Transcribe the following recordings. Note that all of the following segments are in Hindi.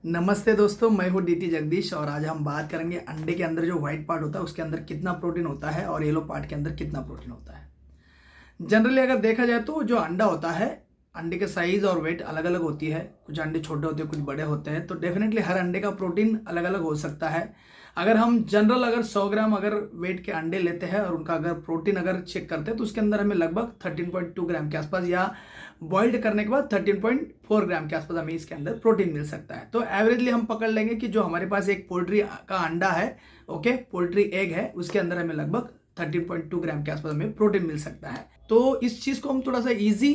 नमस्ते दोस्तों, मैं हूँ डीटी जगदीश और आज हम बात करेंगे अंडे के अंदर जो व्हाइट पार्ट होता है उसके अंदर कितना प्रोटीन होता है और येलो पार्ट के अंदर कितना प्रोटीन होता है। जनरली अगर देखा जाए तो जो अंडा होता है, अंडे के साइज और वेट अलग अलग होती है। कुछ अंडे छोटे होते हैं, कुछ बड़े होते हैं, तो डेफिनेटली हर अंडे का प्रोटीन अलग अलग हो सकता है। अगर हम जनरल 100 ग्राम अगर वेट के अंडे लेते हैं और उनका अगर प्रोटीन अगर चेक करते हैं तो उसके अंदर हमें लगभग 13.2 ग्राम के आसपास या बॉइल्ड करने के बाद 13.4 ग्राम के आसपास हमें इसके अंदर प्रोटीन मिल सकता है। तो एवरेजली हम पकड़ लेंगे कि जो हमारे पास एक पोल्ट्री का अंडा है, ओके, पोल्ट्री एग है, उसके अंदर हमें लगभग 13.2 ग्राम के आसपास हमें प्रोटीन मिल सकता है। तो इस चीज़ को हम थोड़ा सा इजी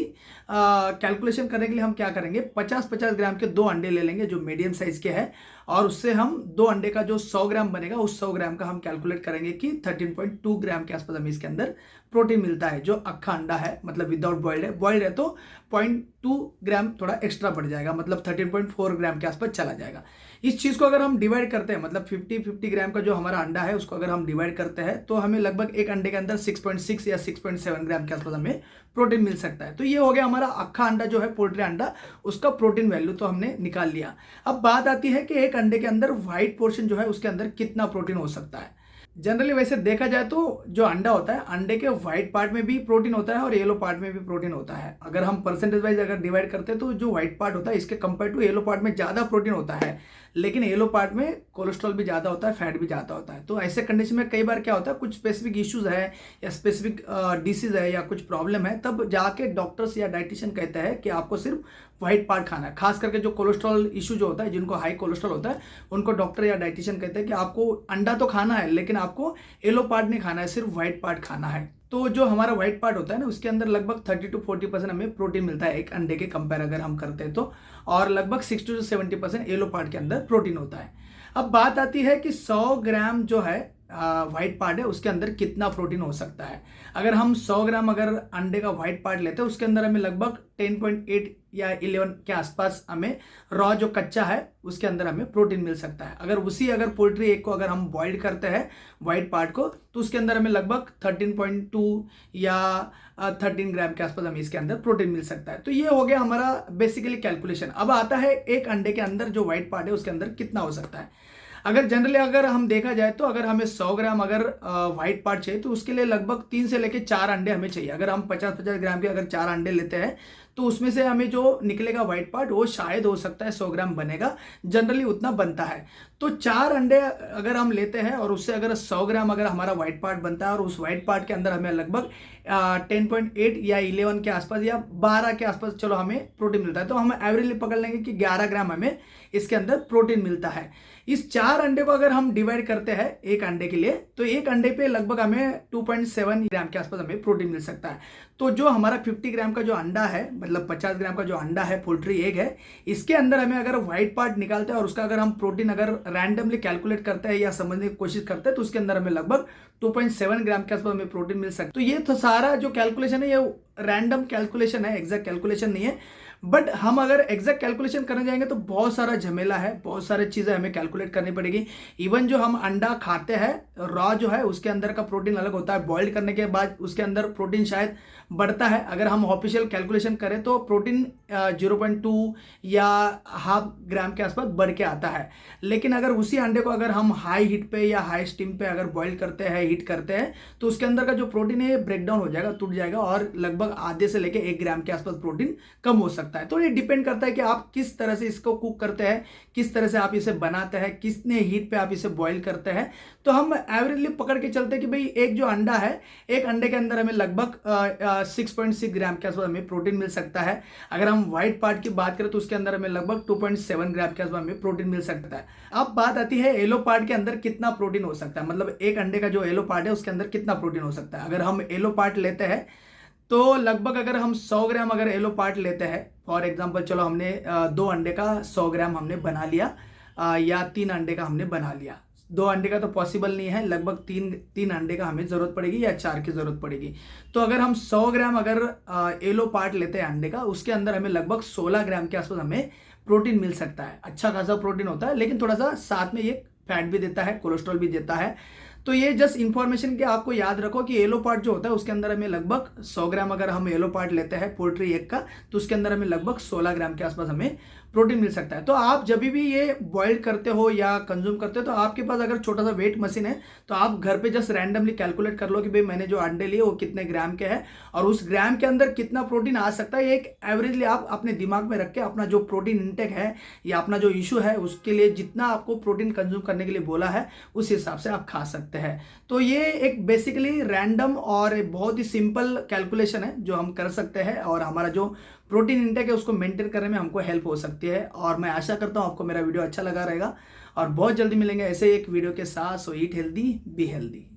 कैलकुलेशन करने के लिए हम क्या करेंगे, 50-50 ग्राम के 2 अंडे ले लेंगे जो मीडियम साइज के हैं, और उससे हम 2 अंडे का जो 100 ग्राम बनेगा उस 100 ग्राम का हम कैलकुलेट करेंगे कि 13.2 ग्राम के आसपास हमें इसके अंदर प्रोटीन मिलता है। जो अक्खा अंडा है, मतलब विदाउट बॉइल्ड है, बॉइल्ड है तो 0.2 ग्राम थोड़ा एक्स्ट्रा बढ़ जाएगा, मतलब 13.4 ग्राम के आसपास चला जाएगा। इस चीज़ को अगर हम डिवाइड करते हैं, मतलब 50-50 ग्राम का जो हमारा अंडा है उसको अगर हम डिवाइड करते हैं तो हमें लगभग एक अंडे के अंदर 6.6 या 6.7 ग्राम के आसपास हमें प्रोटीन मिल सकता है। तो ये हो गया हमारा अक्खा अंडा जो है, पोल्ट्री अंडा, उसका प्रोटीन वैल्यू तो हमने निकाल लिया। अब बात आती है कि एक अंडे के अंदर व्हाइट पोर्शन जो है उसके अंदर कितना प्रोटीन हो सकता है। जनरली वैसे देखा जाए तो जो अंडा होता है, अंडे के व्हाइट पार्ट में भी प्रोटीन होता है और येलो पार्ट में भी प्रोटीन होता है। अगर हम परसेंटेज वाइज अगर डिवाइड करते हैं तो जो व्हाइट पार्ट होता है इसके कंपेयर टू येलो पार्ट में ज़्यादा प्रोटीन होता है, लेकिन येलो पार्ट में कोलेस्ट्रॉल भी ज़्यादा होता है, फैट भी ज़्यादा होता है। तो ऐसे कंडीशन में कई बार क्या होता है, कुछ स्पेसिफिक इश्यूज है या स्पेसिफिक डिसीज है या कुछ प्रॉब्लम है, तब जाके डॉक्टर्स या डाइटिशियन कहते हैं कि आपको सिर्फ व्हाइट पार्ट खाना है। खास करके जो कोलेस्ट्रॉल इशू जो होता है, जिनको हाई कोलेस्ट्रॉल होता है, उनको डॉक्टर या डाइटिशियन कहते हैं कि आपको अंडा तो खाना है लेकिन आपको येलो पार्ट नहीं खाना है, सिर्फ व्हाइट पार्ट खाना है। तो जो हमारा व्हाइट पार्ट होता है ना, उसके अंदर लगभग 30-40% हमें प्रोटीन मिलता है एक अंडे के कंपेयर अगर हम करते हैं तो, और लगभग 60-70% येलो पार्ट के अंदर प्रोटीन होता है। अब बात आती है कि 100 ग्राम जो है व्हाइट पार्ट है उसके अंदर कितना प्रोटीन हो सकता है। अगर हम 100 ग्राम अगर अंडे का व्हाइट पार्ट लेते हैं उसके अंदर हमें लगभग 10.8 या 11 के आसपास हमें रॉ जो कच्चा है उसके अंदर हमें प्रोटीन मिल सकता है। अगर पोल्ट्री एग को अगर हम बॉइल्ड करते हैं व्हाइट पार्ट को, तो उसके अंदर हमें लगभग 13.2 या 13 ग्राम के आसपास हमें इसके अंदर प्रोटीन मिल सकता है। तो ये हो गया हमारा बेसिकली कैलकुलेशन। अब आता है एक अंडे के अंदर जो व्हाइट पार्ट है उसके अंदर कितना हो सकता है। अगर जनरली अगर हम देखा जाए तो अगर हमें 100 ग्राम अगर व्हाइट पार्ट चाहिए तो उसके लिए लगभग 3 से लेके 4 अंडे हमें चाहिए। अगर हम 50-50 ग्राम के अगर 4 अंडे लेते हैं तो उसमें से हमें जो निकलेगा व्हाइट पार्ट वो शायद हो सकता है 100 ग्राम बनेगा, जनरली उतना बनता है। तो 4 अंडे अगर हम लेते हैं और उससे अगर 100 ग्राम अगर हमारा व्हाइट पार्ट बनता है और उस व्हाइट पार्ट के अंदर हमें लगभग 10.8 या 11 के आसपास या 12 के आसपास चलो हमें प्रोटीन मिलता है, तो हम एवरेजली पकड़ लेंगे कि 11 ग्राम हमें इसके अंदर प्रोटीन मिलता है। इस 4 अंडे को अगर हम डिवाइड करते हैं एक अंडे के लिए, तो एक अंडे पे लगभग हमें 2.7 ग्राम के आसपास हमें प्रोटीन मिल सकता है। तो जो हमारा 50 ग्राम का जो अंडा है, मतलब 50 ग्राम का जो अंडा है, पोल्ट्री एग है, इसके अंदर हमें अगर व्हाइट पार्ट निकालते हैं और उसका अगर हम प्रोटीन अगर रैंडमली कैलकुलेट करते हैं या समझने की कोशिश करते हैं तो उसके अंदर हमें लगभग 2.7 ग्राम के आसपास हमें प्रोटीन मिल सकता है। तो ये तो सारा जो कैलकुलेशन है ये रैंडम कैलकुलेशन है, एग्जैक्ट कैलकुलेशन नहीं है। बट हम अगर एग्जैक्ट कैलकुलेशन करने जाएंगे तो बहुत सारा झमेला है, बहुत सारी चीज़ें हमें कैलकुलेट करनी पड़ेगी। इवन जो हम अंडा खाते हैं रॉ जो है उसके अंदर का प्रोटीन अलग होता है, बॉइल्ड करने के बाद उसके अंदर प्रोटीन शायद बढ़ता है। अगर हम ऑफिशियल कैलकुलेशन करें तो प्रोटीन 0.2 या हाफ ग्राम के आसपास बढ़ के आता है। लेकिन अगर उसी अंडे को अगर हम हाई हीट पे या हाई स्टीम पे अगर बॉइल करते हैं, हीट करते हैं, तो उसके अंदर का जो प्रोटीन है ब्रेक डाउन हो जाएगा, टूट जाएगा और लगभग आधे से लेके 1 ग्राम के आसपास प्रोटीन कम हो सकता है। तो ये डिपेंड करता है कि आप किस तरह से इसको कुक करते हैं, किस तरह से आप इसे बनाते हैं, कितने हीट पे आप इसे बॉइल करते हैं। तो हम एवरेजली पकड़ के चलते हैं कि भाई एक जो अंडा है, एक अंडे के अंदर हमें लगभग 6.6 ग्राम के आसपास हमें प्रोटीन मिल सकता है। अगर हम व्हाइट पार्ट की बात करें तो उसके अंदर हमें लगभग 2.7 ग्राम के आसपास हमें प्रोटीन मिल सकता है। अब बात आती है येलो पार्ट के अंदर कितना प्रोटीन हो सकता है, मतलब एक अंडे का जो येलो पार्ट है उसके अंदर कितना प्रोटीन हो सकता है। अगर हम येलो पार्ट लेते हैं तो लगभग अगर हम 100 ग्राम अगर येलो पार्ट लेते हैं, फॉर एग्जांपल चलो हमने 2 अंडे का 100 ग्राम हमने बना लिया, या 3 अंडे का हमने बना लिया। 2 अंडे का तो पॉसिबल नहीं है, लगभग 3 अंडे का हमें ज़रूरत पड़ेगी या 4 की ज़रूरत पड़ेगी। तो अगर हम 100 ग्राम अगर येलो पार्ट लेते हैं अंडे का, उसके अंदर हमें लगभग 16 ग्राम के आसपास हमें प्रोटीन मिल सकता है। अच्छा खासा प्रोटीन होता है, लेकिन थोड़ा सा साथ में ये फैट भी देता है, कोलेस्ट्रॉल भी देता है। तो ये जस्ट इन्फॉर्मेशन के आपको याद रखो कि येलो पार्ट जो होता है उसके अंदर हमें लगभग 100 ग्राम अगर हम येलो पार्ट लेते हैं पोल्ट्री एग का, तो उसके अंदर हमें लगभग 16 ग्राम के आसपास हमें प्रोटीन मिल सकता है। तो आप जब भी ये बॉइल्ड करते हो या कंज्यूम करते हो तो आपके पास अगर छोटा सा वेट मशीन है तो आप घर पे जस्ट रैंडमली कैलकुलेट कर लो कि भाई मैंने जो अंडे लिए वो कितने ग्राम के हैं और उस ग्राम के अंदर कितना प्रोटीन आ सकता है। एक एवरेजली आप अपने दिमाग में रख के अपना जो प्रोटीन इंटेक है या अपना जो इशू है उसके लिए जितना आपको प्रोटीन कंज्यूम करने के लिए बोला है उस हिसाब से आप खा सकते हैं। तो ये एक बेसिकली रैंडम और बहुत ही सिंपल कैलकुलेशन है जो हम कर सकते हैं और हमारा जो प्रोटीन इंटेक है उसको मेंटेन करने में हमको हेल्प हो सकती है। और मैं आशा करता हूँ आपको मेरा वीडियो अच्छा लगा रहेगा और बहुत जल्दी मिलेंगे ऐसे एक वीडियो के साथ। सो ईट हेल्दी बी हेल्दी।